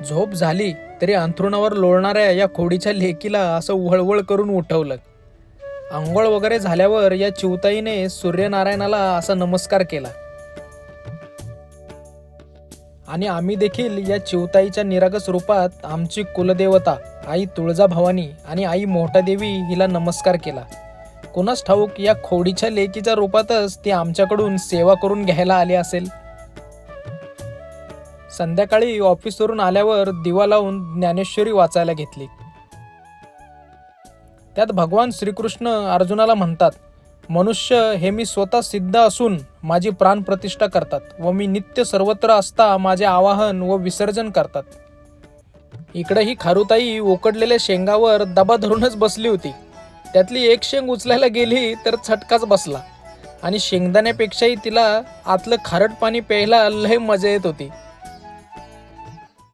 झोप झाली तरी अंथरुणावर लोळणाऱ्या या खोडीच्या लेकीला असं वळवळ करून उठवलं. आंघोळ वगैरे झाल्यावर या चिवताईने सूर्यनारायणाला असा नमस्कार केला. आणि आम्ही देखील या चिवताईच्या निरागस रूपात आमची कुलदेवता आई तुळजाभवानी आणि आई मोठादेवी हिला नमस्कार केला. कुणास ठाऊक या खोडीच्या लेकीच्या रूपातच ती आमच्याकडून सेवा करून घ्यायला आली असेल. संध्याकाळी ऑफिसवरून आल्यावर दिवा लावून ज्ञानेश्वरी वाचायला घेतली. त्यात भगवान श्रीकृष्ण अर्जुनाला म्हणतात, मनुष्य हे मी स्वतः सिद्ध असून माझी प्राणप्रतिष्ठा करतात व मी नित्य सर्वत्र असता माझे आवाहन व विसर्जन करतात. इकडे ही खारुताई उकडलेल्या शेंगावर दबा धरूनच बसली होती. त्यातली एक शेंग उचलायला गेली तर छटकाच बसला आणि शेंगदाण्यापेक्षाही तिला आतलं खारट पाणी प्यायला लय मजा येत होती.